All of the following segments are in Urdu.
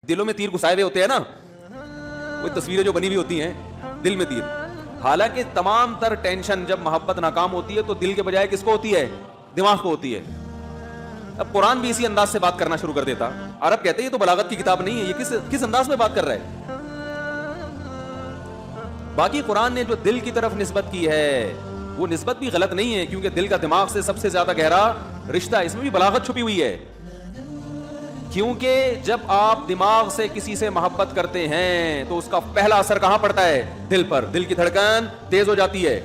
دلوں میں تیر گھسائے ہوئے ہوتے ہیں نا، وہ تصویریں جو بنی ہوئی ہوتی ہیں دل میں تیر. حالانکہ تمام تر ٹینشن جب محبت ناکام ہوتی ہے تو دل کے بجائے کس کو ہوتی ہے؟ دماغ کو ہوتی ہے. اب قرآن بھی اسی انداز سے بات کرنا شروع کر دیتا. عرب کہتے ہیں یہ تو بلاغت کی کتاب نہیں ہے، یہ کس انداز میں بات کر رہا ہے. باقی قرآن نے جو دل کی طرف نسبت کی ہے وہ نسبت بھی غلط نہیں ہے، کیونکہ دل کا دماغ سے سب سے زیادہ گہرا رشتہ ہے. اس میں بھی بلاغت چھپی ہوئی ہے، کیونکہ جب آپ دماغ سے کسی سے محبت کرتے ہیں تو اس کا پہلا اثر کہاں پڑتا ہے؟ دل پر. دل کی دھڑکن تیز ہو جاتی ہے.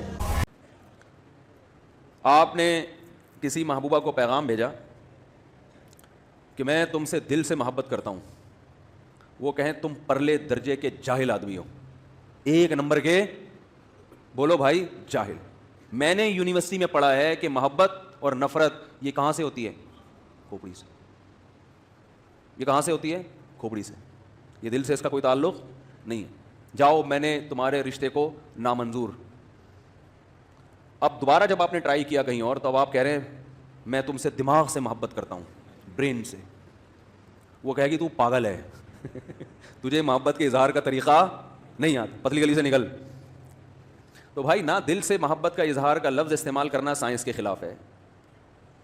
آپ نے کسی محبوبہ کو پیغام بھیجا کہ میں تم سے دل سے محبت کرتا ہوں، وہ کہیں تم پرلے درجے کے جاہل آدمی ہو، ایک نمبر کے، بولو بھائی جاہل. میں نے یونیورسٹی میں پڑھا ہے کہ محبت اور نفرت یہ کہاں سے ہوتی ہے؟ کھوپڑی سے. یہ کہاں سے ہوتی ہے؟ کھوپڑی سے. یہ دل سے اس کا کوئی تعلق نہیں ہے. جاؤ میں نے تمہارے رشتے کو نامنظور. اب دوبارہ جب آپ نے ٹرائی کیا کہیں اور تو اب آپ کہہ رہے ہیں میں تم سے دماغ سے محبت کرتا ہوں، برین سے. وہ کہے گی تو پاگل ہے تجھے محبت کے اظہار کا طریقہ نہیں آتا، پتلی گلی سے نکل. تو بھائی نہ دل سے محبت کا اظہار کا لفظ استعمال کرنا سائنس کے خلاف ہے،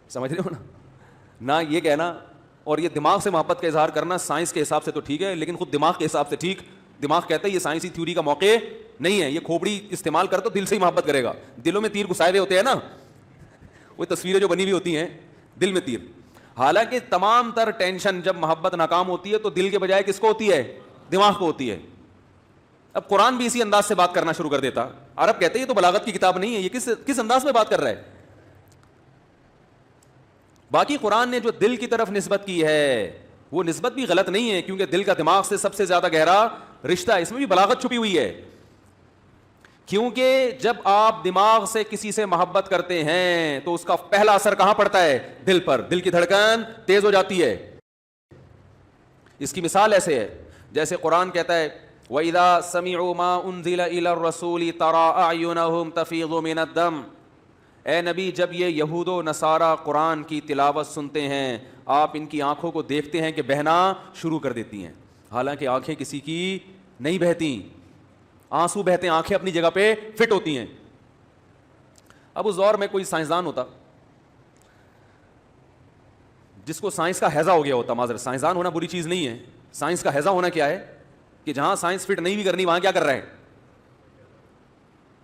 سمجھ رہے ہو نا. نہ یہ کہنا اور یہ دماغ سے محبت کا اظہار کرنا سائنس کے حساب سے تو ٹھیک ہے، لیکن خود دماغ کے حساب سے ٹھیک. دماغ کہتا ہے یہ سائنسی تھیوری کا موقع نہیں ہے، یہ کھوپڑی استعمال کر تو دل سے ہی محبت کرے گا. دلوں میں تیر گھسائے ہوئے ہوتے ہیں نا، وہ تصویریں جو بنی ہوئی ہوتی ہیں دل میں تیر. حالانکہ تمام تر ٹینشن جب محبت ناکام ہوتی ہے تو دل کے بجائے کس کو ہوتی ہے؟ دماغ کو ہوتی ہے. اب قرآن بھی اسی انداز سے بات کرنا شروع کر دیتا. عرب کہتے ہیں یہ تو بلاغت کی کتاب نہیں ہے، یہ کس انداز میں بات کر رہا ہے. باقی قرآن نے جو دل کی طرف نسبت کی ہے وہ نسبت بھی غلط نہیں ہے، کیونکہ دل کا دماغ سے سب سے زیادہ گہرا رشتہ ہے. اس میں بھی بلاغت چھپی ہوئی ہے، کیونکہ جب آپ دماغ سے کسی سے محبت کرتے ہیں تو اس کا پہلا اثر کہاں پڑتا ہے؟ دل پر. دل کی دھڑکن تیز ہو جاتی ہے. اس کی مثال ایسے ہے جیسے قرآن کہتا ہے وَإِذَا سَمِعُوا مَا أُنزِلَ إِلَى الرَّسُولِ تَرَىٰ أَعْيُنَهُمْ تَفِيضُ مِنَ الدَّمْعِ. اے نبی جب یہ یہود و نصارہ قرآن کی تلاوت سنتے ہیں آپ ان کی آنکھوں کو دیکھتے ہیں کہ بہنا شروع کر دیتی ہیں. حالانکہ آنکھیں کسی کی نہیں بہتی، آنسو بہتے ہیں، آنکھیں اپنی جگہ پہ فٹ ہوتی ہیں. اب اس دور میں کوئی سائنسدان ہوتا جس کو سائنس کا ہیضہ ہو گیا ہوتا. معذرت، سائنسدان ہونا بری چیز نہیں ہے، سائنس کا ہیضہ ہونا کیا ہے کہ جہاں سائنس فٹ نہیں بھی کرنی وہاں کیا کر رہے ہیں.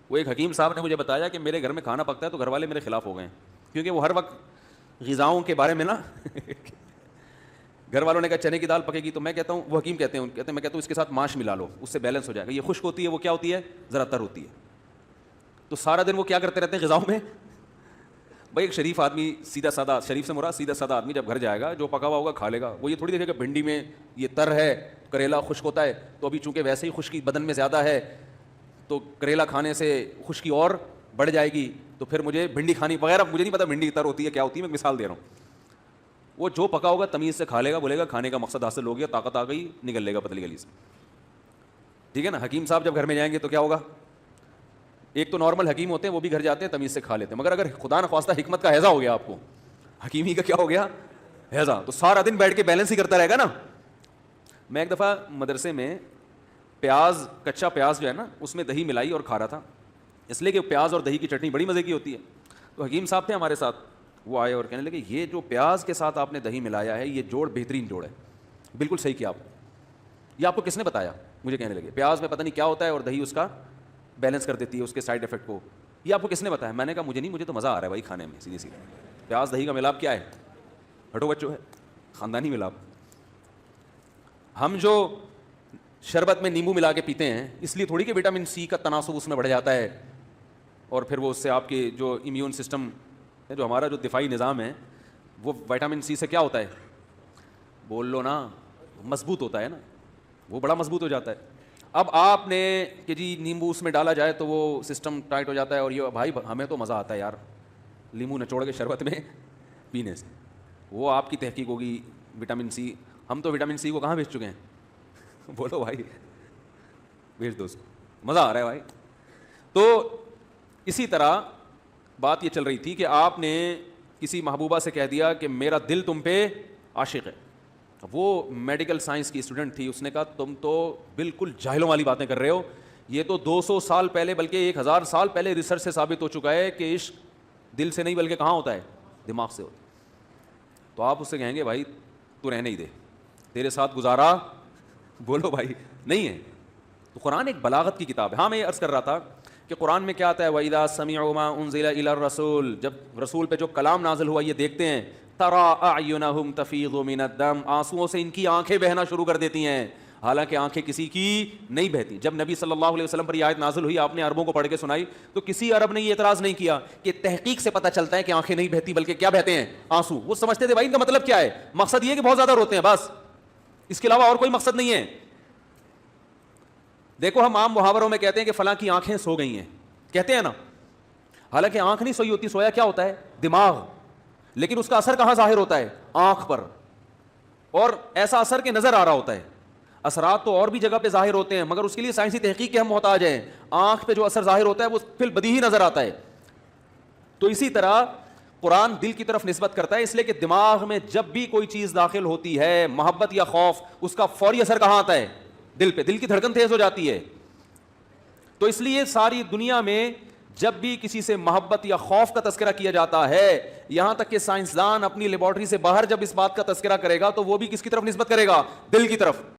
وہ ایک حکیم صاحب نے مجھے بتایا کہ میرے گھر میں کھانا پکتا ہے تو گھر والے میرے خلاف ہو گئے ہیں، کیونکہ وہ ہر وقت غذاؤں کے بارے میں نا گھر والوں نے کہا چنے کی دال پکے گی تو میں کہتا ہوں، وہ حکیم کہتے ہیں میں کہتا ہوں اس کے ساتھ ماش ملا لو، اس سے بیلنس ہو جائے گا. یہ خشک ہوتی ہے، وہ کیا ہوتی ہے؟ ذرا تر ہوتی ہے. تو سارا دن وہ کیا کرتے رہتے ہیں غذاؤں میں. بھائی ایک شریف آدمی، سیدھا سادہ، شریف سے مراد سیدھا سادہ آدمی جب گھر جائے گا جو پکا ہوا ہوگا کھا لے گا. وہ یہ تھوڑی دیکھے کہ بھنڈی میں یہ تر ہے، کریلا خشک ہوتا ہے، تو ابھی چونکہ ویسے ہی خشکی بدن میں زیادہ ہے تو کریلا کھانے سے خشکی اور بڑھ جائے گی تو پھر مجھے بھنڈی کھانی وغیرہ. مجھے نہیں پتا بھنڈی تر ہوتی ہے کیا ہوتی ہے، میں مثال دے رہا ہوں. وہ جو پکا ہوگا تمیز سے کھا لے گا، بولے گا کھانے کا مقصد حاصل ہو گیا، طاقت آ گئی، نکل لے گا پتلی گلی سے. ٹھیک ہے نا. حکیم صاحب جب گھر میں جائیں گے تو کیا ہوگا؟ ایک تو نارمل حکیم ہوتے ہیں وہ بھی گھر جاتے ہیں تمیز سے کھا لیتے ہیں، مگر اگر خدا نخواستہ حکمت کا ہیضہ ہو گیا آپ کو، حکیمی کا کیا ہو گیا؟ ہیضہ، تو سارا دن بیٹھ کے بیلنس ہی کرتا رہے گا نا. میں ایک دفعہ مدرسے میں پیاز، کچا پیاز جو ہے نا اس میں دہی ملائی اور کھا رہا تھا، اس لیے کہ پیاز اور دہی کی چٹنی بڑی مزے کی ہوتی ہے. تو حکیم صاحب تھے ہمارے ساتھ، وہ آئے اور کہنے لگے یہ جو پیاز کے ساتھ آپ نے دہی ملایا ہے یہ جوڑ بہترین جوڑ ہے. بالکل صحیح کیا آپ. یہ آپ کو کس نے بتایا؟ مجھے کہنے لگے پیاز میں پتہ نہیں کیا ہوتا ہے اور دہی اس کا بیلنس کر دیتی ہے اس کے سائڈ افیکٹ کو. یہ آپ کو کس نے بتایا؟ میں نے کہا مجھے نہیں، مجھے تو مزہ آ رہا ہے بھائی کھانے میں. سیدھی سیدھی پیاز دہی کا ملاپ کیا ہے؟ ہٹو بچوں ہے، خاندانی ملاپ. ہم جو شربت میں نیمبو ملا کے پیتے ہیں اس لیے تھوڑی کہ وٹامن سی کا تناسب اس میں بڑھ جاتا ہے اور پھر وہ اس سے آپ کے جو امیون سسٹم ہے، جو ہمارا جو دفاعی نظام ہے وہ وٹامن سی سے کیا ہوتا ہے؟ بول لو نا، مضبوط ہوتا ہے نا، وہ بڑا مضبوط ہو جاتا ہے. اب آپ نے کہ جی نیمبو اس میں ڈالا جائے تو وہ سسٹم ٹائٹ ہو جاتا ہے اور یہ بھائی ہمیں تو مزہ آتا ہے یار لیمو نچوڑ کے شربت میں پینے سے. وہ آپ کی تحقیق ہوگی وٹامن سی. ہم تو وٹامن سی کو کہاں بھیج چکے ہیں بولو بھائی، بھیج دو اس کو، مزہ آ رہا ہے بھائی. تو اسی طرح بات یہ چل رہی تھی کہ آپ نے کسی محبوبہ سے کہہ دیا کہ میرا دل تم پہ عاشق ہے، وہ میڈیکل سائنس کی اسٹوڈنٹ تھی, اس نے کہا تم تو بالکل جاہلوں والی باتیں کر رہے ہو, یہ تو 200 سال پہلے بلکہ 1000 سال پہلے ریسرچ سے ثابت ہو چکا ہے کہ عشق دل سے نہیں بلکہ کہاں ہوتا ہے, دماغ سے ہوتا ہے. تو آپ اس سے کہیں گے بھائی تو رہنے ہی دے, تیرے ساتھ گزارا بولو بھائی نہیں ہے. تو قرآن ایک بلاغت کی کتاب ہے. ہاں میں یہ عرض کر رہا تھا کہ قرآن میں کیا آتا ہے, وَإِذَا سَمِعُوا مَا أُنزِلَ إِلَى الرَّسُولِ, جب رسول پہ جو کلام نازل ہوا یہ دیکھتے ہیں, تَرَىٰ أَعْيُنَهُمْ تَفِيضُ مِنَ الدَّمْ, آنسوؤں سے ان کی آنکھیں بہنا شروع کر دیتی ہیں, حالانکہ آنکھیں کسی کی نہیں بہتی. جب نبی صلی اللہ علیہ وسلم پر یہ آیت نازل ہوئی, آپ نے عربوں کو پڑھ کے سنائی, تو کسی عرب نے یہ اعتراض نہیں کیا کہ تحقیق سے پتہ چلتا ہے کہ آنکھیں نہیں بہتی بلکہ کیا بہتے ہیں, آنسو. وہ سمجھتے تھے بھائی ان کا مطلب کیا ہے, مقصد یہ ہے کہ بہت زیادہ روتے ہیں بس, اس کے علاوہ اور کوئی مقصد نہیں ہے. دیکھو ہم عام محاوروں میں کہتے ہیں کہ فلاں کی آنکھیں سو گئی ہیں, کہتے ہیں نا, حالانکہ آنکھ نہیں سوئی ہوتی, سویا کیا ہوتا ہے, دماغ. لیکن اس کا اثر کہاں ظاہر ہوتا ہے, آنکھ پر, اور ایسا اثر کہ نظر آ رہا ہوتا ہے. اثرات تو اور بھی جگہ پہ ظاہر ہوتے ہیں مگر اس کے لیے سائنسی تحقیق کے ہم محتاج ہیں. آنکھ پہ جو اثر ظاہر ہوتا ہے وہ پھر بدیہی نظر آتا ہے. تو اسی طرح قرآن دل کی طرف نسبت کرتا ہے, اس لیے کہ دماغ میں جب بھی کوئی چیز داخل ہوتی ہے, محبت یا خوف, اس کا فوری اثر کہاں آتا ہے, دل پہ. دل کی دھڑکن تیز ہو جاتی ہے. تو اس لیے ساری دنیا میں جب بھی کسی سے محبت یا خوف کا تذکرہ کیا جاتا ہے, یہاں تک کہ سائنسدان اپنی لیبارٹری سے باہر جب اس بات کا تذکرہ کرے گا تو وہ بھی کس کی طرف نسبت کرے گا, دل کی طرف.